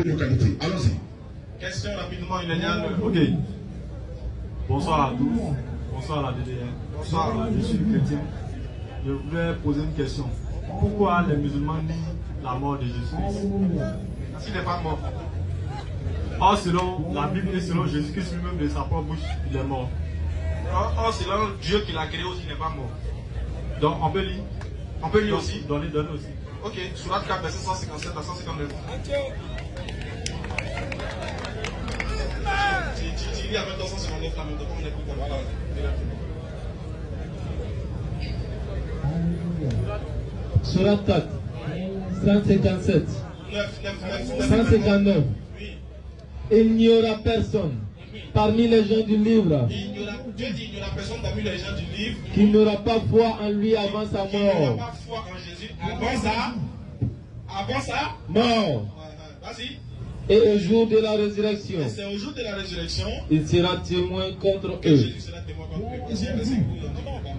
de localité. Allons-y. Question rapidement, Ilenian. Ok. Bonsoir à tous. Bonsoir à la DDR. Bonsoir. Je suis chrétien. Je voulais poser une question. Pourquoi les musulmans nient la mort de Jésus-Christ? Parce qu'il n'est pas mort. Or, selon la Bible et selon Jésus-Christ lui-même de sa propre bouche, il est mort. Or, selon Dieu qui l'a créé aussi, il n'est pas mort. Donc, on peut lire. On peut lire aussi. Donner aussi. Ok, Surat 4, verset 157 à 159. Tu lis avec 159 là, mais on écoute. Voilà. Surat 4, 157, 159. Oui. Il n'y aura personne parmi les gens du livre Dieu dit il n'y aura personne parmi les gens du livre qui n'aura pas foi en lui avant sa qui n'aura mort. pas foi en Jésus avant ça. Mort. Vas-y. Et au jour de la résurrection, Et c'est au jour de la résurrection il sera témoin contre que eux. Jésus sera témoin contre eux. Est-ce qu'il y a un verset que vous entendez?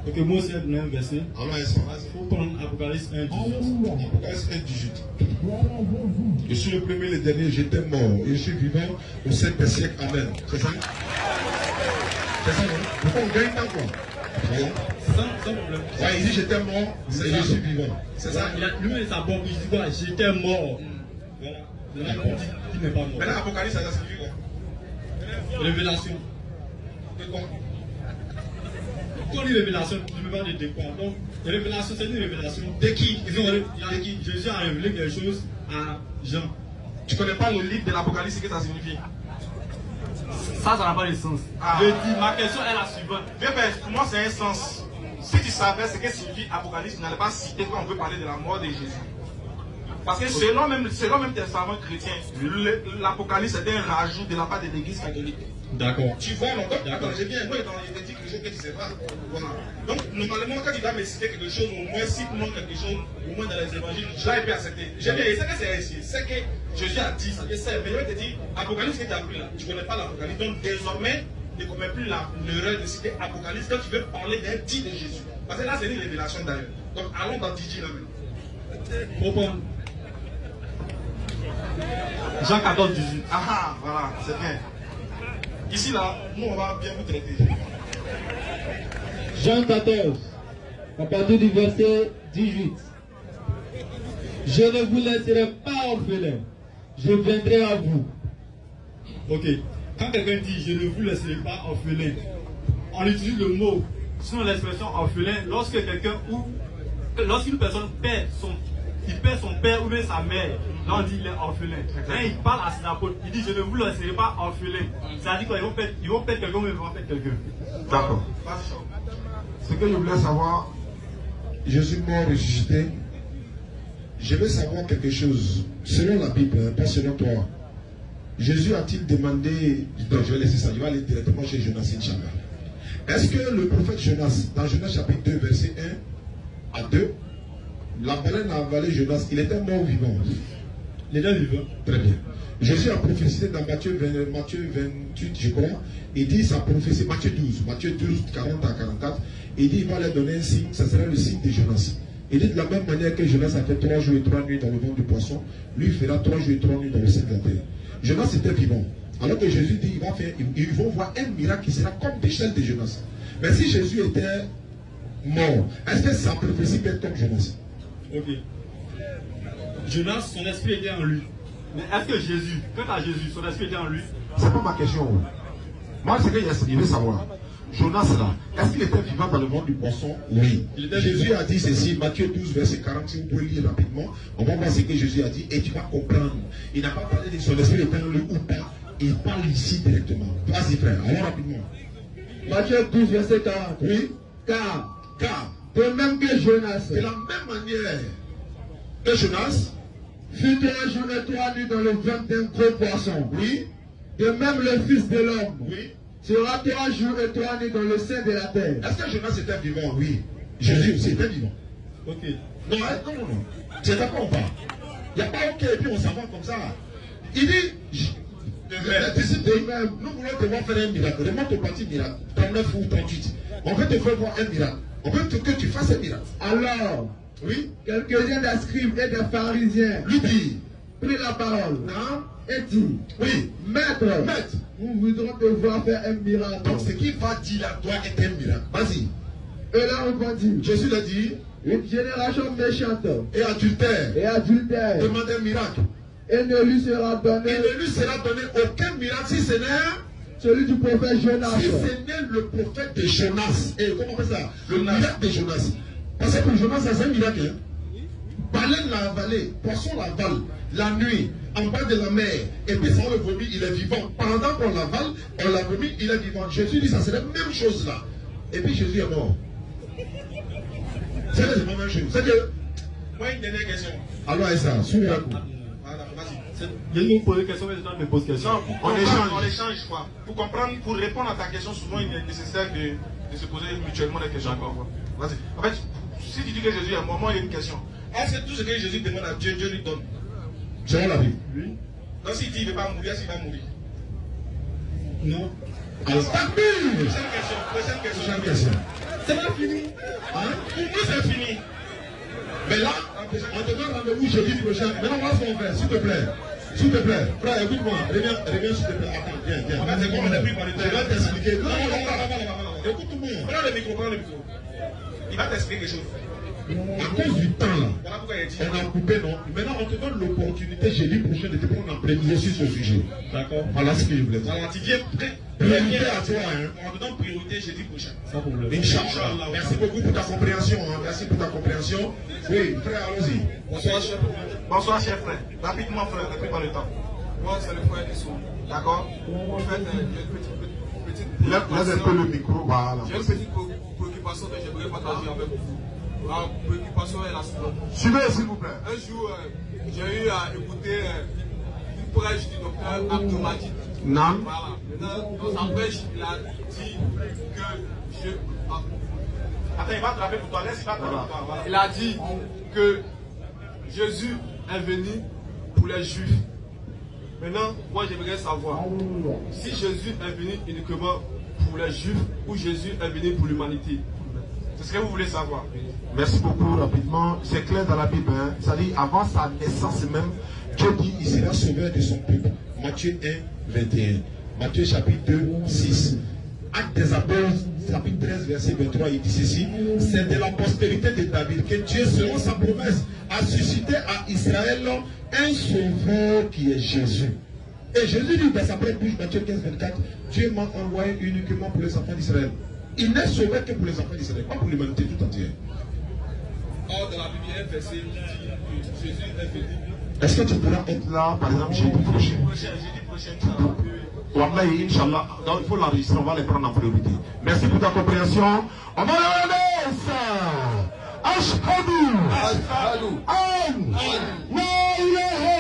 Ok, moi aussi, je vais donner un verset. Vas-y. Il faut prendre Apocalypse 1, 18. Apocalypse 1, 18. Je suis le premier, le dernier, j'étais mort. Et je suis vivant au 5 des siècles. Amen. C'est ça? C'est ça, non? Pourquoi on gagne tant quoi? Voyons. Sans problème. Ouais, il dit j'étais mort, et je suis vivant. C'est ça? Lui, il sa propre bouche, il dit quoi? J'étais mort. Voilà. Il dit qu'il n'est pas mort. Maintenant, Apocalypse, ça signifie quoi? Révélation. De quoi? Quand on dit révélation, je me parle de quoi? Donc, révélation, c'est une révélation. De qui? De qui? Jésus a révélé quelque chose à Jean. Tu connais pas le livre de l'Apocalypse, ce que ça signifie? Ça n'a pas de sens. Ah. Je dis, ma question est la suivante. Bien, ben, pour moi, c'est un sens. Si tu savais ce que signifie Apocalypse, tu n'allais pas citer quand on veut parler de la mort de Jésus. Parce que selon même testament chrétien, l'Apocalypse est un rajout de la part de l'Église catholique. D'accord. Tu vois, donc, attends, j'ai bien, moi, il te dit quelque chose que tu ne sais pas. Voilà. Donc, normalement, quand il va me citer quelque chose, au moins, cite-moi quelque chose, au moins dans les évangiles, je l'ai pu accepter. J'ai bien, il sait que c'est ainsi. C'est que Jésus a dit ça, je sais, mais il te dit, Apocalypse que tu as appris là, tu ne connais pas l'Apocalypse, donc désormais, ne commets plus l'erreur de citer Apocalypse quand tu veux parler d'un dit de Jésus. Parce que là, c'est une révélation d'ailleurs. Donc, allons dans DJ là même. Jean 14, 18. Ah, voilà, c'est bien. Ici, là, nous, on va bien vous traiter. Jean 14, à partir du verset 18. Je ne vous laisserai pas orphelins, je viendrai à vous. Ok. Quand quelqu'un dit je ne vous laisserai pas orphelin, on utilise le mot, sinon l'expression orphelin, lorsque quelqu'un ou lorsqu'une personne perd son père ou bien sa mère, là on dit il est orphelin. Là il parle à ses apôtres, il dit je ne vous laisserai pas orphelin. C'est-à-dire qu'ils vont perdre quelqu'un ou ils vont perdre quelqu'un. D'accord. Ce que je voulais savoir, Jésus mort ressuscité, je veux savoir quelque chose. Selon la Bible, pas selon toi. Jésus a-t-il demandé, non, je vais laisser ça, je vais aller directement chez Jonas, Inch'Allah. Est-ce que le prophète Jonas, dans Jonas chapitre 2, verset 1 à 2, la baleine a avalé Jonas, il était mort ou vivant? Il était vivant. Très bien. Jésus a prophétisé dans Matthieu 28, je crois, il dit sa prophétie, Matthieu 12, 40 à 44, il dit il va leur donner un signe, ça sera le signe de Jonas. Il dit de la même manière que Jonas a fait 3 jours et 3 nuits dans le ventre du poisson, lui il fera 3 jours et 3 nuits dans le sein de la terre. Jonas était vivant. Alors que Jésus dit ils vont voir un miracle qui sera comme l'échelle de Jonas. Mais si Jésus était mort, est-ce que sa prophétie peut être comme Jonas? Ok. Jonas, son esprit était en lui. Mais est-ce que Jésus, quant à Jésus, son esprit était en lui? C'est pas ma question. Moi, c'est que je veux savoir. Jonas là, est-ce qu'il était vivant dans le monde du poisson? Oui. Jésus a dit ceci, Matthieu 12, verset 40, si vous pouvez lire rapidement, on va voir ce que Jésus a dit et tu vas comprendre. Il n'a pas parlé de son esprit était en lui ou pas. Il parle ici directement. Vas-y frère, allons rapidement. Matthieu 12, verset 40. Oui. Car, De même que Jonas, la même manière que Jonas, fut 3 jours et 3 nuits dans le ventre d'un gros poisson. oui, De même le Fils de l'homme oui. sera 3 jours et 3 nuits dans le sein de la terre. Est-ce que Jonas était vivant? Oui. Jésus aussi était vivant. Ok. Non, non. C'est pas on parle. Il n'y a pas ok et puis on s'en va comme ça. Il dit, les disciples de même, nous voulons te voir faire un miracle. Remonte au parti miracle, 39 ou 38. On veut te faire voir un miracle. On veut que tu fasses un miracle. Alors, Oui. quelques-uns des scribes et des pharisiens Lui dit, prit la parole et dit, oui, Maître, nous voudrons te voir faire un miracle. Donc ce qu'il va dire là doit être un miracle. Vas-y. Et là répondit, Jésus l'a dit, une génération méchante et adultère demande un miracle. Et ne lui sera donné, aucun miracle si ce n'est celui du prophète Jonas. Si ce n'est le prophète de Jonas. Et comment on fait ça? Le miracle de Jonas. Parce que pour Jonas, c'est un miracle. Hein? Baleine l'a avalé, poisson l'avale, la nuit, en bas de la mer, et puis ça on le vomit, il est vivant. Pendant qu'on l'avale, on l'a vomi, il est vivant. Jésus dit ça, c'est la même chose là. Et puis Jésus est mort. C'est la même chose. C'est que. Moi, une dernière question. Alors, ça, souvez un coup. Voilà, vas-y. Il y a une pose question, mais les gens me posent question. Non, on échange quoi. Pour comprendre, pour répondre à ta question, souvent il est nécessaire de se poser mutuellement des questions. Vas-y. En fait, si tu dis que Jésus est mort, moi il y a une question. Est-ce que tout ce que Jésus demande à Dieu, Dieu lui donne? Selon la Bible. Oui. Donc s'il dit qu'il ne veut pas mourir, est-ce qu'il va mourir? Non. Prochaine question. C'est pas fini. Hein? Pour nous, c'est fini. Mais là, on te donne rendez-vous jeudi prochain. Maintenant, voilà ce qu'on fait, s'il te plaît. S'il te plaît, frère, écoute-moi. Reviens, s'il te plaît. Attends, viens. En fait, c'est comme on est pris par le temps. Je vais t'expliquer. Non. Écoute-moi. Prends le micro. Il va t'expliquer quelque chose. À cause du temps là, Voilà pourquoi il a dit. on a coupé, non? Maintenant, on te donne l'opportunité jeudi prochain de te prendre en prévision sur ce sujet. D'accord. Voilà ce que je voulais dire. Voilà, tu viens Priorité à toi, hein. On te donne priorité jeudi prochain. Sans problème. Inch'Allah. Merci beaucoup pour ta compréhension. Hein. Merci pour ta compréhension. Oui, frère, allons-y. Bonsoir, chef frère. Rapidement, frère, ne pris pas le temps. Moi, c'est le frère Issou. D'accord? En fait, j'ai une petite Lève un peu le micro, voilà. J'ai une petite préoccupation que j'aimerais partager avec vous. La préoccupation est la suivante. Suivez, s'il vous plaît. Un jour, j'ai eu à écouter une prêche du docteur Abdoumadid. Non. Voilà. Maintenant, dans sa prêche, il a dit que Attends, il va te rappeler pour toi. Laisse, il va te rappeler pour toi. Voilà. Il a dit que Jésus est venu pour les Juifs. Maintenant, moi j'aimerais savoir si Jésus est venu uniquement pour les Juifs ou Jésus est venu pour l'humanité. C'est ce que vous voulez savoir. Merci beaucoup, rapidement. C'est clair dans la Bible. Hein. Ça dit, avant sa naissance même, Dieu dit, il sera sauveur de son peuple. Matthieu 1, 21. Matthieu chapitre 2, 6. Actes des Apôtres, chapitre 13, verset 23, il dit ceci. C'est de la postérité de David que Dieu, selon sa promesse, a suscité à Israël un sauveur qui est Jésus. Et Jésus dit dans sa propre bouche, Matthieu 15, 24, Dieu m'a envoyé uniquement pour les enfants d'Israël. Il n'est sauvé que pour les enfants d'Israël, pas pour l'humanité tout entière. Or, dans la Bible, il y a un verset qui dit que Jésus est venu. Est-ce que tu pourras être là, par exemple, jeudi prochain? Jeudi prochain, Wallahi, Inch'Allah, donc il faut l'enregistrer, on va les prendre en priorité. Merci pour ta compréhension. On va le laisser. Ashhadu an la ilaha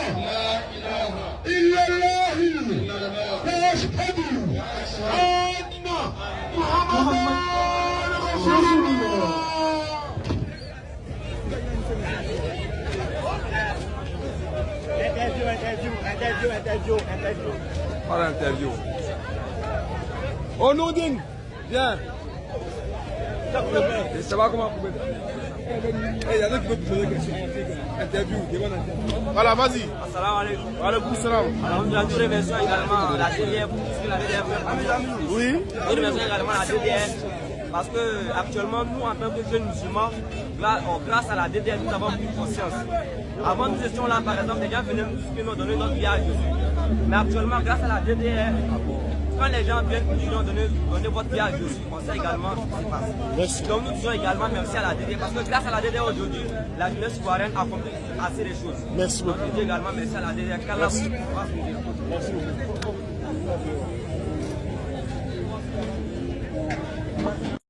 illallah wa ashhadu anna Muhammadan Rasulullah. Interview. Par interview. Oh Nourdine, viens. Ça va comment vous il y a d'autres qui peuvent poser des questions. Interview, demande interview. Voilà, vas-y. Assalamu alaikum. Wa alaikum salam. Alors, nous avons remercions également la DDR pour ce que la DDR fait. Oui. Nous remercions également la DDR parce que actuellement, nous, en tant que jeunes musulmans, grâce à la DDR, nous avons pris conscience. Avant, nous étions là, par exemple, les gens venaient nous donner notre vie à Jésus. Mais actuellement, grâce à la DDR, quand les gens viennent nous dire donner votre vie à Jésus, on sait également ce qui se passe. Merci. Donc nous disons également merci à la DDR parce que grâce à la DDR aujourd'hui, la jeunesse ivoirienne accomplit assez de choses. Merci beaucoup. Donc je dis également merci à la DDR. Merci beaucoup.